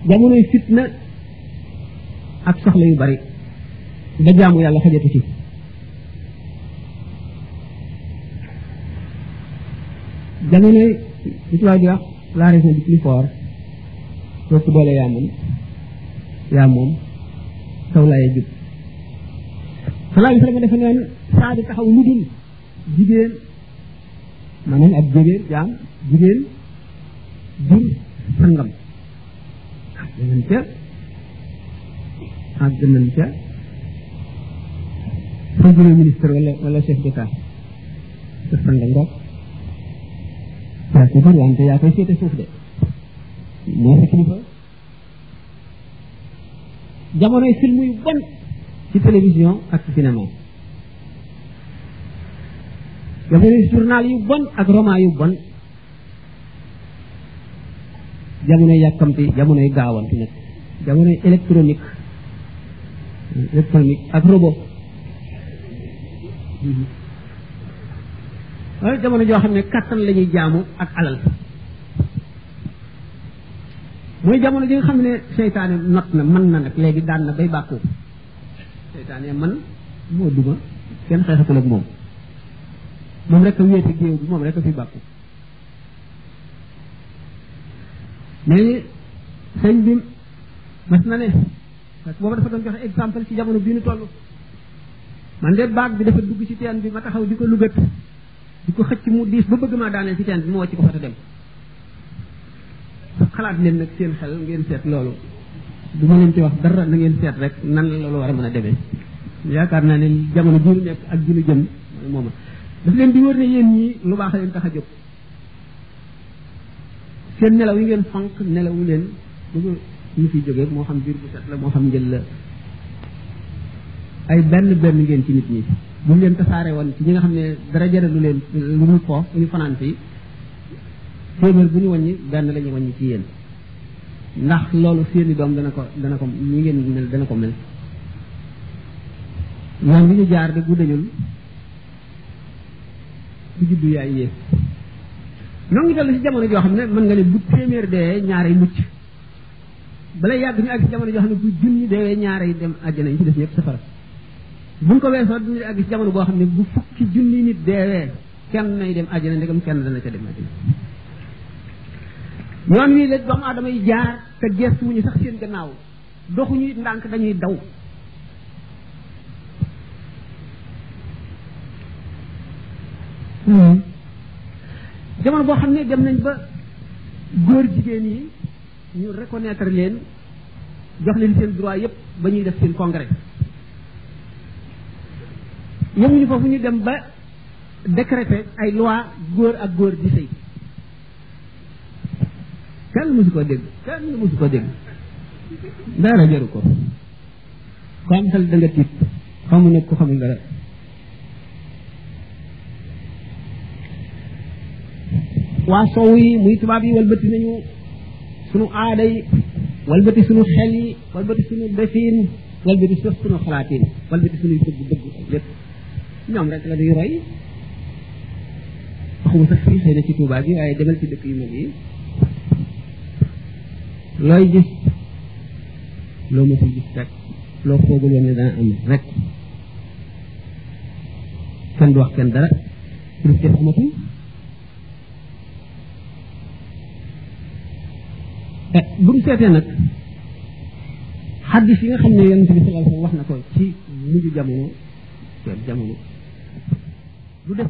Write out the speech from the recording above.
jamonoy fitna ak soxla yu bari ba jaamu yàlla xajatu ci jamonoy li tubaab di wax la raison du plus fort soo doole yaa moom saw laaye jub sallallahu alayhi wa sallam dafa neen saa di taxaw lu dul jigéen maanaam ab jaam jigéen jur sangam àgg nañ ca premier ministre wala chef d'état sa sanga ngoog yaa ko jur wante yaa koy féete suuf de moo sa kilifa jamonoy film yu bon ci télévision ak ci cinéma jamonoy journal yu bon ak roman yu bon jamonoy yàkkamti jamonoy gaawantu nag jamonoy électronique ak robot waaye jamono joo xam ne kàttan la ñuy jaamu ak alal mooy jamono ji nga xam ne seytaane not na mën na nag léegi daan na bay bàkku seytaane man moo duma kenn xeexatul ak moom rek a wéete géew bi moom rek a fi bàkku mais sëñ bi mas na ne parce que booba dafa doon joxe exemple ci jamono bii nu toll man de baag bi dafa dugg ci teen bi ma taxaw di ko lugat di ko xëcc mu diis ba bëgg maa daaneel ci teen bi mu wàcc ko fa te dem xalaat leen nag seen xel ngeen seet loolu du ma leen ci wax dara na ngeen seet rek nan la loolu war a mën a demee yaakaar naa ne jamono bii nu nekk ak ji nu jëm mooma daf leen di wër ne yéen ñii lu baax leen tax a jóg seen nelaw yi ngeen fonk nelawu leen bëgg ñu fiy jógee moo xam biir bu set la moo xam njël la ay benn ngeen ci nit ñi buñ leen tasaare woon ci ñi nga xam ne dara jëralu leen lu dul foof ñu fanaan fii téeméer bu ñu wàññi benn la ñu wàññi ci yéen ndax loolu seeni doom dana ko ñi ngeen mel dana ko mel yoon bi ñu jaar de guddañul ku juddu yaay yées noo ngi dellu ci jamono joo xam ne mën nga ne bu téeméer dee ñaare mucc balay yàgg ñu àgg ci jamono joo xam ne bu junni deewee ñaare yi dem àjjana yi ci def ñëpp safara buñ ko weesoo duñu àgg ci jamono boo xam ne bu fukki junni nit deewee kenn nay dem àjjana ndegam kenn dana ca dem àjjana yoon wii la doomu aadama yi jaar te gestu wuñu sax seen gannaaw doxuñu ndànk dañuy daw jamono boo xam ne dem nañ ba góor jigéen yi ñu reconnaître leen jox leen seen droit yépp ba ñuy def seen congrès yemuñu foofu ñu dem ba décréter ay loi góor ak góor di sëy kenn mësu ko dégg dara jaru ko ko am xel da nga tiit xamu nag ko xamul dara waa sow yi muy tubaab yi walbati nañu sunu aada yi walbati sunu xel yi walbati sunu defin walbati sax sunu xalaatin walbati sunuy dëgg lépp ñoom rek la ñuy roy waxuma sax fii xëy na ci Tuubaa bi waaye demal ci dëkk yu mag yi looy gis loo mësul gis rek loo foogul woon ne dana am rek kenn du wax kenn dara kilifteef amatul buñ seetee nag xaddis yi nga xam ne yonent bi sallallahu alayhi wasallam wax na ko ci mujj jamono lu def